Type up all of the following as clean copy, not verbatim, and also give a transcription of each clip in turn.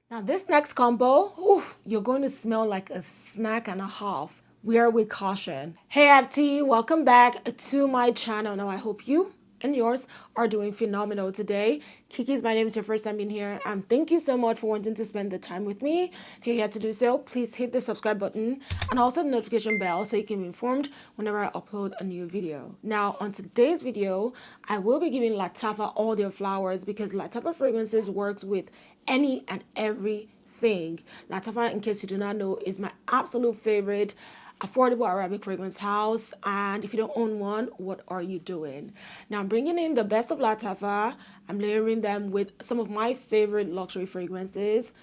Now this next combo, ooh, you're going to smell like a snack and a half. Wear with caution. Hey FT, welcome back to my channel. Now I hope you and yours are doing phenomenal today. Kiki's my name, is your first time in here, and thank you so much for wanting to spend the time with me. If you're yet to do so, please hit the subscribe button and also the notification bell so you can be informed whenever I upload a new video. Now on today's video, I will be giving Lattafa all their flowers because Lattafa Fragrances works with any and everything. Lattafa, in case you do not know, is my absolute favorite affordable Arabic fragrance house, and if you don't own one, what are you doing? Now I'm bringing in the best of Lattafa. I'm layering them with some of my favorite luxury fragrances.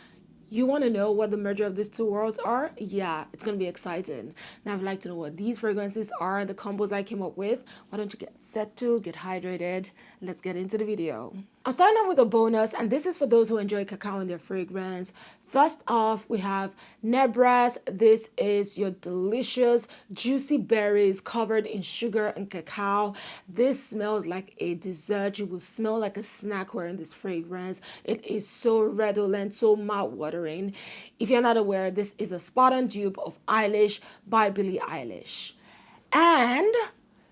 You want to know what the merger of these two worlds are? Yeah, it's going to be exciting. Now, if you'd like to know what these fragrances are, the combos I came up with, why don't you get settled, get hydrated, let's get into the video. I'm starting off with a bonus, and this is for those who enjoy cacao in their fragrance. First off, we have Nebras. This is your delicious, juicy berries covered in sugar and cacao. This smells like a dessert. You will smell like a snack wearing this fragrance. It is so redolent, so mouth-watering. If you're not aware, this is a spot-on dupe of Eilish by Billie Eilish. And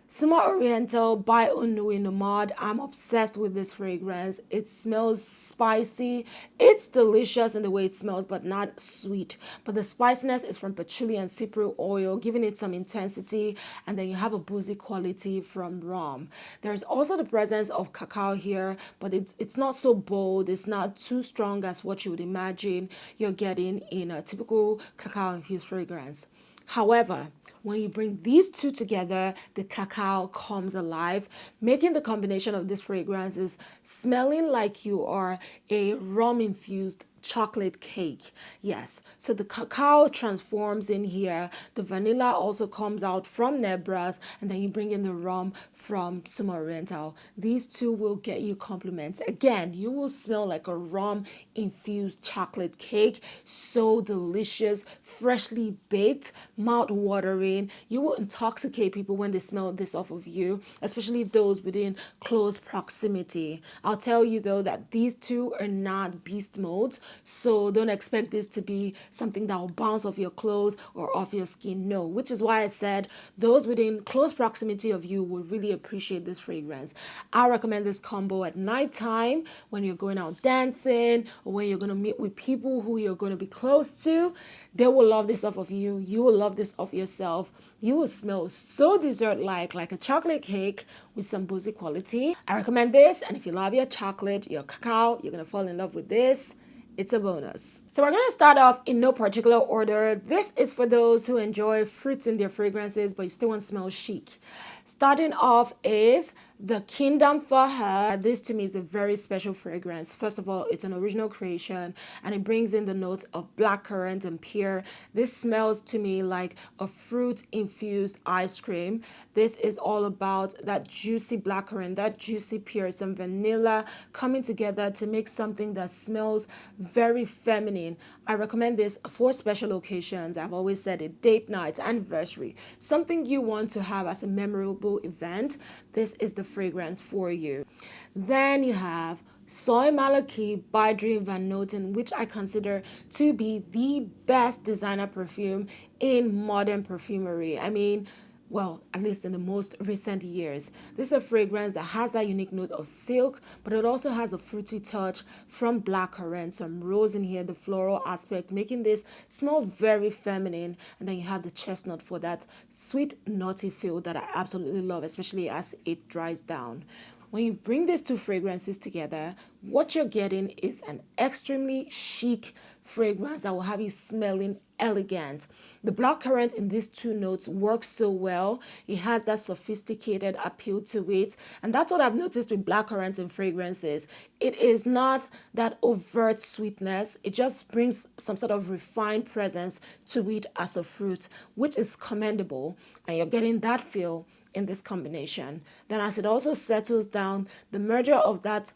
Suma Oriental by Nuit Nomade. I'm obsessed with this fragrance. It smells spicy. It's delicious in the way it smells, but not sweet. But the spiciness is from patchouli and cypriol oil, giving it some intensity. And then you have a boozy quality from rum. There's also the presence of cacao here, but it's not so bold. It's not too strong as what you would imagine you're getting in a typical cacao-infused fragrance. However, when you bring these two together, the cacao comes alive, making the combination of these fragrances smelling like you are a rum-infused chocolate cake. Yes, so the cacao transforms in here. The vanilla also comes out from Nebras, and then you bring in the rum from Suma Oriental. These two will get you compliments. Again, you will smell like a rum infused chocolate cake. So delicious, freshly baked, mouth watering. You will intoxicate people when they smell this off of you, especially those within close proximity. I'll tell you though that these two are not beast modes, so don't expect this to be something that will bounce off your clothes or off your skin. No, which is why I said those within close proximity of you will really appreciate this fragrance. I recommend this combo at nighttime when you're going out dancing or when you're going to meet with people who you're going to be close to. They will love this off of you. You will love this off yourself. You will smell so dessert-like, like a chocolate cake with some boozy quality. I recommend this, and if you love your chocolate, your cacao, you're going to fall in love with this. It's a bonus. So we're going to start off in no particular order. This is for those who enjoy fruits in their fragrances, but you still want to smell chic. Starting off is The Kingdom for her. This to me is a very special fragrance. First of all, it's an original creation and it brings in the notes of blackcurrant and pear. This smells to me like a fruit infused ice cream. This is all about that juicy blackcurrant, that juicy pear, some vanilla coming together to make something that smells very feminine. I recommend this for special occasions. I've always said it, date nights, anniversary, something you want to have as a memorable event. This is the fragrance for you. Then you have Soy Malaki by Dream Van Noten, which I consider to be the best designer perfume in modern perfumery. I mean, well, at least in the most recent years. This is a fragrance that has that unique note of silk, but it also has a fruity touch from blackcurrant, some rose in here, the floral aspect, making this smell very feminine. And then you have the chestnut for that sweet, nutty feel that I absolutely love, especially as it dries down. When you bring these two fragrances together, what you're getting is an extremely chic fragrance that will have you smelling elegant. The blackcurrant in these two notes works so well. It has that sophisticated appeal to it. And that's what I've noticed with blackcurrant in fragrances. It is not that overt sweetness. It just brings some sort of refined presence to it as a fruit, which is commendable. And you're getting that feel in this combination. Then as it also settles down, the merger of that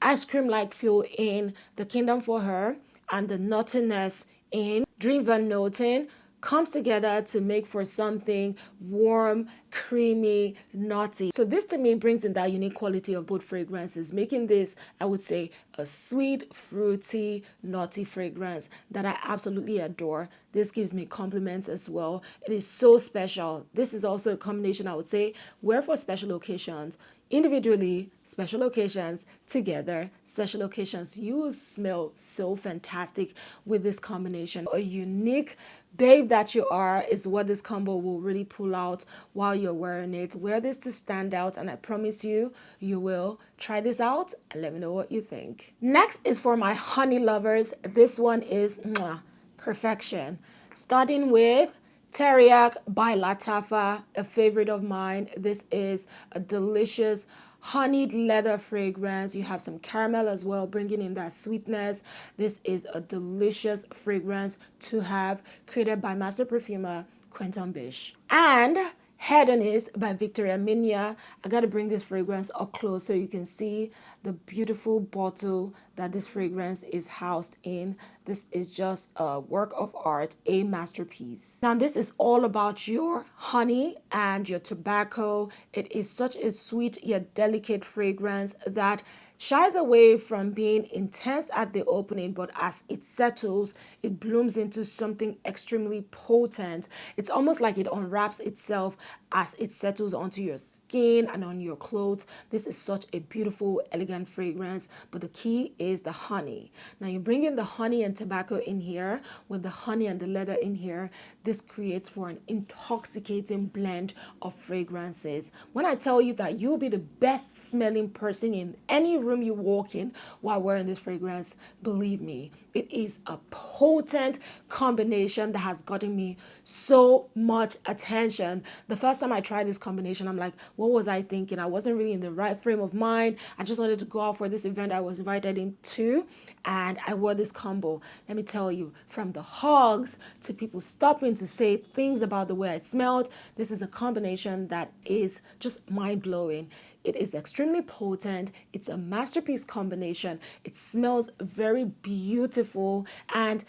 ice cream-like feel in The Kingdom for Her and the nuttiness in Dream Van Noten comes together to make for something warm, creamy, nutty. So this to me brings in that unique quality of both fragrances, making this, I would say, a sweet, fruity, nutty fragrance that I absolutely adore. This gives me compliments as well. It is so special. This is also a combination, I would say, wear for special occasions, individually, special occasions, together, special occasions. You will smell so fantastic with this combination. A unique babe that you are is what this combo will really pull out while you're wearing it. Wear this to stand out, and I promise you, you will. Try this out and let me know what you think. Next is for my honey lovers. This one is mwah, perfection. Starting with Teriaq by Lattafa, a favorite of mine. This is a delicious honeyed leather fragrance. You have some caramel as well, bringing in that sweetness. This is a delicious fragrance to have, created by master perfumer Quentin Bish. And Hedonist by Viktoria Minya. I got to bring this fragrance up close so you can see the beautiful bottle that this fragrance is housed in. This is just a work of art, a masterpiece. Now this is all about your honey and your tobacco. It is such a sweet yet delicate fragrance that shies away from being intense at the opening, but as it settles, it blooms into something extremely potent. It's almost like it unwraps itself as it settles onto your skin and on your clothes. This is such a beautiful, elegant fragrance, but the key is the honey. Now you bring in the honey and tobacco in here, with the honey and the leather in here. This creates for an intoxicating blend of fragrances. When I tell you that you'll be the best smelling person in any room you walk in while wearing this fragrance, believe me, it is a potent combination that has gotten me so much attention. The first time I tried this combination, I'm like, what was I thinking? I wasn't really in the right frame of mind. I just wanted to go out for this event I was invited into, and I wore this combo. Let me tell you, from the hugs to people stopping to say things about the way I smelled, this is a combination that is just mind-blowing. It is extremely potent. It's a masterpiece combination. It smells very beautiful, and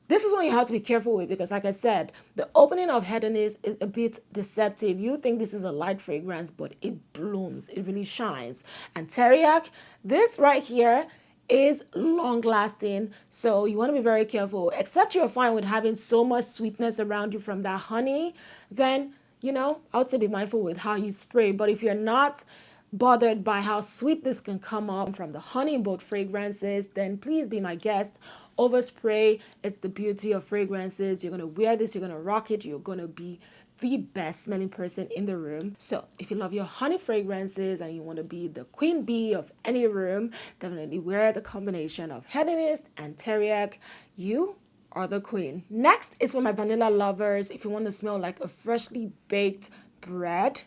this is one you have to be careful with because, like I said, the opening of Hedonist is a bit deceptive. You think this is a light fragrance, but it blooms. It really shines. And Teriaq, this right here is long lasting, so you want to be very careful. Except you're fine with having so much sweetness around you from that honey, then, you know, I would say be mindful with how you spray. But if you're not bothered by how sweet this can come up from the honey in both fragrances, then please be my guest. Overspray, it's the beauty of fragrances. You're going to wear this, you're going to rock it, you're going to be the best smelling person in the room. So if you love your honey fragrances and you want to be the queen bee of any room, definitely wear the combination of Hedonist and Teriaq. You are the queen. Next is for my vanilla lovers. If you want to smell like a freshly baked bread,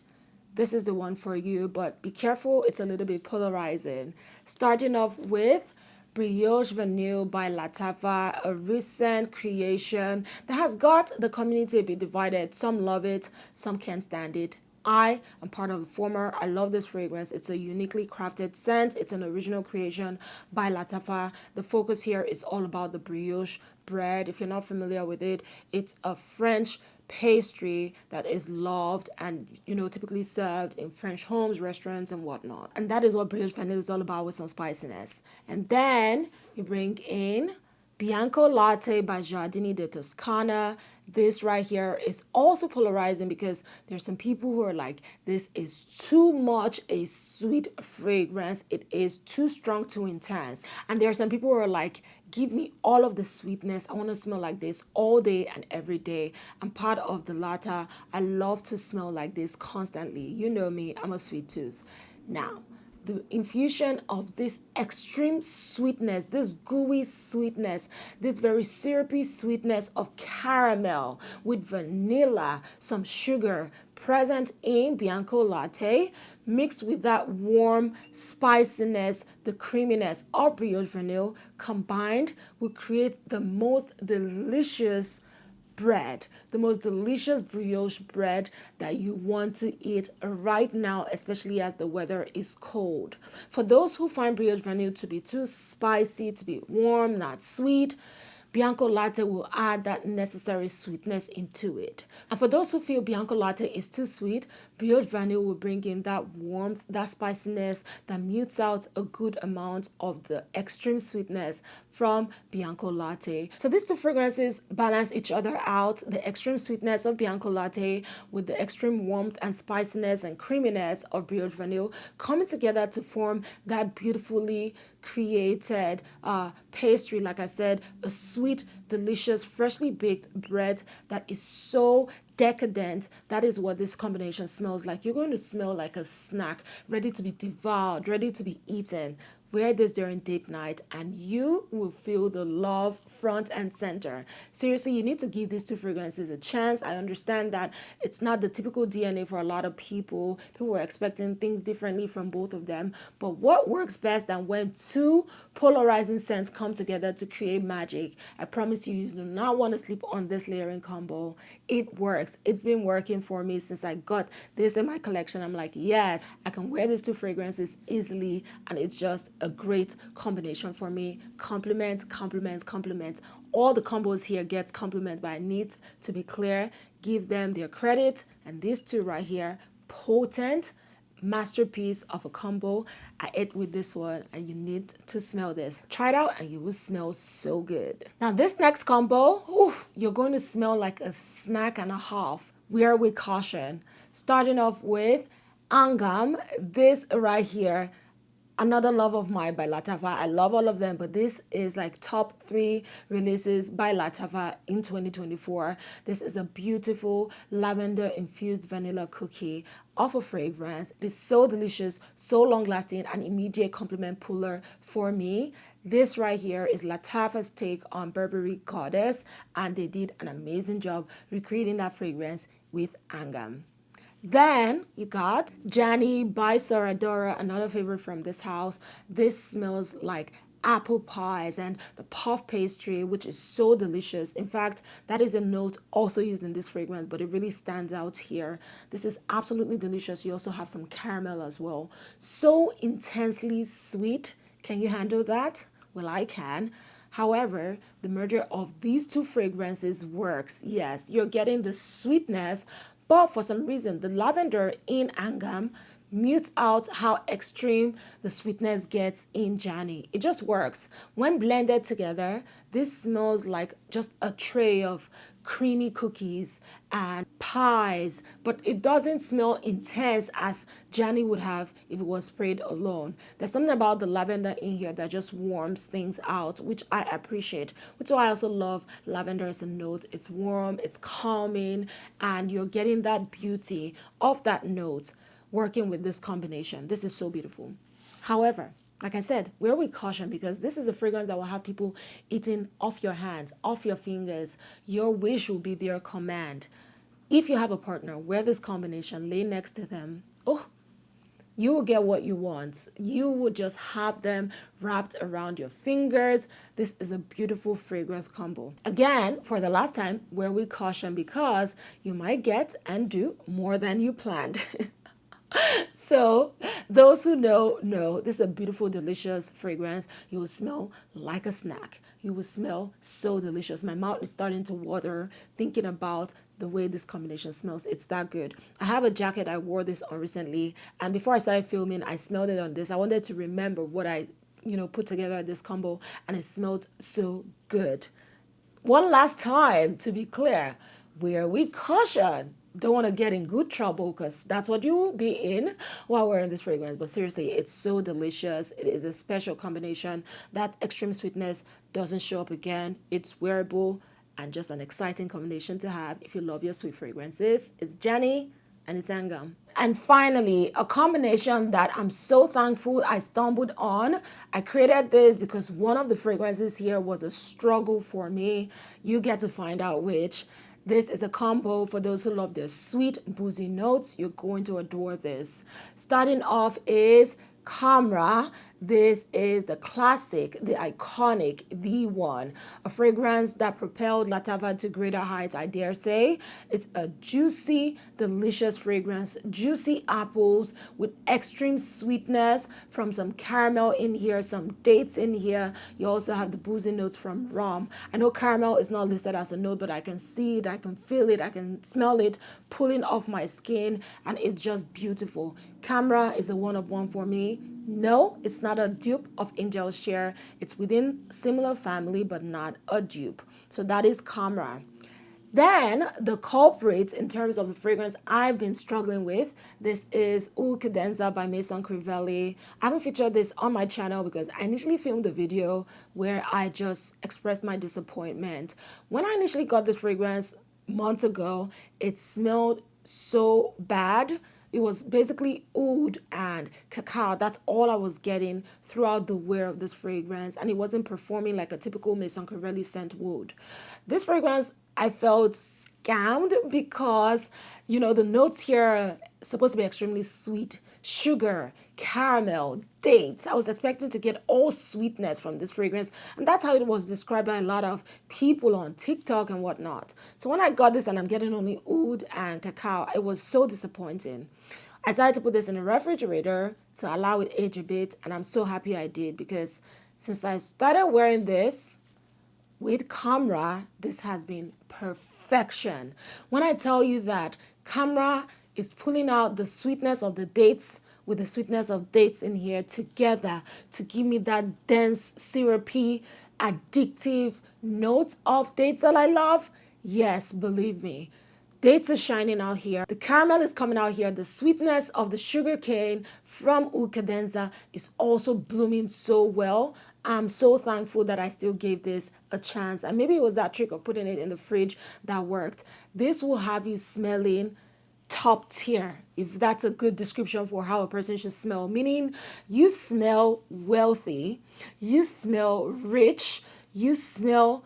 this is the one for you, but be careful, it's a little bit polarizing. Starting off with Brioche Vanille by Lattafa, a recent creation that has got the community a bit divided. Some love it, some can't stand it. I am part of the former. I love this fragrance. It's a uniquely crafted scent. It's an original creation by Lattafa. The focus here is all about the brioche bread. If you're not familiar with it, it's a French pastry that is loved and, you know, typically served in French homes, restaurants, and whatnot. And that is what Brioche Vanille is all about, with some spiciness. And then you bring in Bianco Latte by Giardini de Toscana. This right here is also polarizing because there's some people who are like, this is too much a sweet fragrance. It is too strong, too intense. And there are some people who are like, give me all of the sweetness. I want to smell like this all day and every day. I'm part of the latter. I love to smell like this constantly. You know me, I'm a sweet tooth. Now, the infusion of this extreme sweetness, this gooey sweetness, this very syrupy sweetness of caramel with vanilla, some sugar present in Bianco Latte, mixed with that warm spiciness, the creaminess of Brioche Vanille, combined will create the most delicious bread, the most delicious brioche bread that you want to eat right now, especially as the weather is cold. For those who find Brioche Vanille to be too spicy, to be warm, not sweet, Bianco Latte will add that necessary sweetness into it. And for those who feel Bianco Latte is too sweet, Brioche Vanille will bring in that warmth, that spiciness that mutes out a good amount of the extreme sweetness from Bianco Latte. So these two fragrances balance each other out, the extreme sweetness of Bianco Latte with the extreme warmth and spiciness and creaminess of Brioche Vanille coming together to form that beautifully created pastry. Like I said, a sweet, delicious, freshly baked bread that is so decadent. That is what this combination smells like. You're going to smell like a snack, ready to be devoured, ready to be eaten. Wear this during date night and you will feel the love front and center. Seriously, you need to give these two fragrances a chance. I understand that it's not the typical DNA for a lot of people. People are expecting things differently from both of them. But what works best than when two polarizing scents come together to create magic? I promise you, you do not want to sleep on this layering combo. It works. It's been working for me since I got this in my collection. I'm like, yes, I can wear these two fragrances easily and it's just a great combination for me. Compliments, compliments, compliments. All the combos here gets compliment, but I need to be clear, give them their credit. And these two right here, potent masterpiece of a combo. I ate with this one and you need to smell this. Try it out and you will smell so good. Now this next combo, you're going to smell like a snack and a half. Wear with caution. Starting off with Angham, this right here, another love of mine by Lattafa. I love all of them, but this is like top 3 releases by Lattafa in 2024. This is a beautiful lavender infused vanilla cookie of a fragrance. It's so delicious, so long lasting, and immediate compliment puller for me. This right here is Lattafa's take on Burberry Goddess, and they did an amazing job recreating that fragrance with Angham. Then you got Jany by Sora, Dora, another favorite from this house. This smells like apple pies and the puff pastry, which is so delicious. In fact, that is a note also used in this fragrance, but it really stands out here. This is absolutely delicious. You also have some caramel as well. So intensely sweet. Can you handle that? Well, I can. However, the merger of these two fragrances works. Yes, you're getting the sweetness, but for some reason, the lavender in Angham mutes out how extreme the sweetness gets in Jany. It just works. When blended together, this smells like just a tray of creamy cookies and pies, but it doesn't smell intense as Jany would have if it was sprayed alone. There's something about the lavender in here that just warms things out, which I appreciate, which is why I also love lavender as a note. It's warm, it's calming, and you're getting that beauty of that note working with this combination. This is so beautiful. However, like I said, wear with caution because this is a fragrance that will have people eating off your hands, off your fingers. Your wish will be their command. If you have a partner, wear this combination, lay next to them. Oh, you will get what you want. You will just have them wrapped around your fingers. This is a beautiful fragrance combo. Again, for the last time, wear with caution because you might get and do more than you planned. So those who know this is a beautiful, delicious fragrance. You will smell like a snack. You will smell so delicious. My mouth is starting to water thinking about the way this combination smells. It's that good. I have a jacket. I wore this on recently, and before I started filming, I smelled it on this. I wanted to remember what I put together this combo, and it smelled so good. One last time, to be clear, wear with caution. Don't want to get in good trouble because that's what you will be in while wearing this fragrance. But seriously, it's so delicious. It is a special combination. That extreme sweetness doesn't show up again. It's wearable and just an exciting combination to have if you love your sweet fragrances. It's Jany and it's Angham. And finally, a combination that I'm so thankful I stumbled on. I created this because one of the fragrances here was a struggle for me. You get to find out which. This is a combo for those who love their sweet, boozy notes. You're going to adore this. Starting off is Khamrah. This is the classic, the iconic, the one. A fragrance that propelled Lattafa to greater heights, I dare say. It's a juicy, delicious fragrance. Juicy apples with extreme sweetness from some caramel in here, some dates in here. You also have the boozy notes from rum. I know caramel is not listed as a note, but I can see it, I can feel it, I can smell it pulling off my skin, and it's just beautiful. Khamrah is a one of one for me. No, it's not a dupe of Angel's Share. It's within similar family, but not a dupe. So that is Khamrah. Then the culprit in terms of the fragrance I've been struggling with, this is Cadenza by Maison Crivelli. I haven't featured this on my channel because I initially filmed a video where I just expressed my disappointment. When I initially got this fragrance months ago, it smelled so bad. It was basically oud and cacao. That's all I was getting throughout the wear of this fragrance. And it wasn't performing like a typical Maison Crivelli scent would. This fragrance, I felt scammed because, you know, the notes here are supposed to be extremely sweet. Sugar, caramel, dates. I was expecting to get all sweetness from this fragrance. And that's how it was described by a lot of people on TikTok and whatnot. So when I got this and I'm getting only oud and cacao, it was so disappointing. I decided to put this in the refrigerator to allow it age a bit. And I'm so happy I did because since I started wearing this with Khamrah, this has been perfection. When I tell you that Khamrah is pulling out the sweetness of the dates with the sweetness of dates in here together to give me that dense, syrupy, addictive note of dates that I love. Yes, believe me. Dates are shining out here. The caramel is coming out here. The sweetness of the sugar cane from Oud Cadenza is also blooming so well. I'm so thankful that I still gave this a chance. And maybe it was that trick of putting it in the fridge that worked. This will have you smelling top tier, if that's a good description for how a person should smell, meaning you smell wealthy, you smell rich, you smell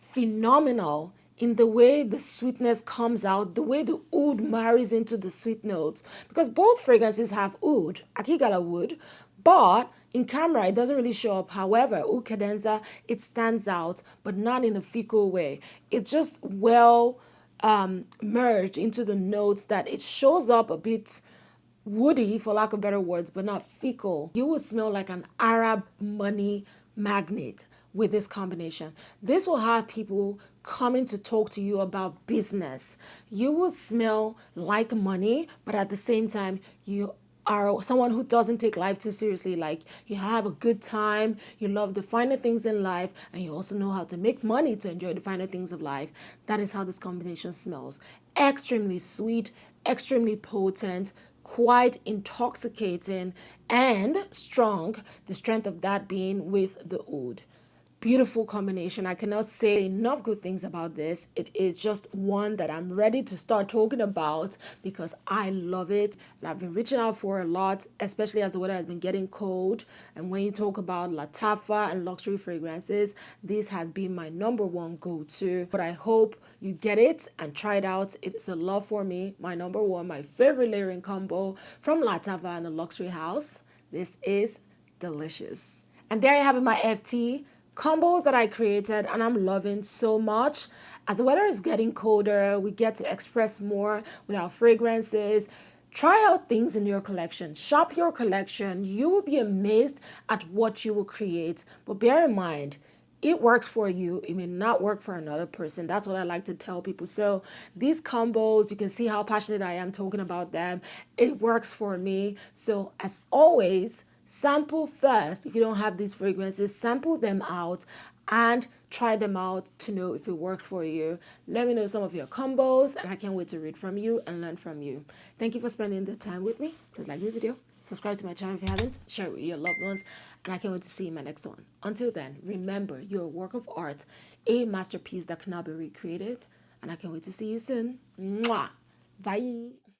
phenomenal in the way the sweetness comes out, the way the oud marries into the sweet notes, because both fragrances have oud, akigala wood, but in Khamrah, it doesn't really show up. However, Oud Cadenza, it stands out, but not in a fecal way. It's just well merged into the notes that it shows up a bit woody, for lack of better words, but not fecal. You will smell like an Arab money magnet with this combination. This will have people coming to talk to you about business. You will smell like money, but at the same time, you are someone who doesn't take life too seriously. Like, you have a good time, you love the finer things in life, and you also know how to make money to enjoy the finer things of life. That is how this combination smells. Extremely sweet, extremely potent, quite intoxicating and strong, the strength of that being with the oud. Beautiful combination. I cannot say enough good things about this. It is just one that I'm ready to start talking about because I love it. And I've been reaching out for a lot, especially as the weather has been getting cold. And when you talk about Lattafa and luxury fragrances, this has been my number one go-to. But I hope you get it and try it out. It is a love for me. My number one, my favorite layering combo from Lattafa and the Luxury House. This is delicious. And there you have it, my FT combos that I created and I'm loving so much. As the weather is getting colder, we get to express more with our fragrances. Try out things in your collection. Shop your collection. You will be amazed at what you will create. But bear in mind, it works for you. It may not work for another person. That's what I like to tell people. So these combos, you can see how passionate I am talking about them. It works for me. So as always, sample first. If you don't have these fragrances, sample them out and try them out to know if it works for you. Let me know some of your combos and I can't wait to read from you and learn from you. Thank you for spending the time with me. Please like this video, subscribe to my channel if you haven't, share it with your loved ones, and I can't wait to see you in my next one. Until then, remember, you're a work of art, a masterpiece that cannot be recreated, and I can't wait to see you soon. Mwah! Bye!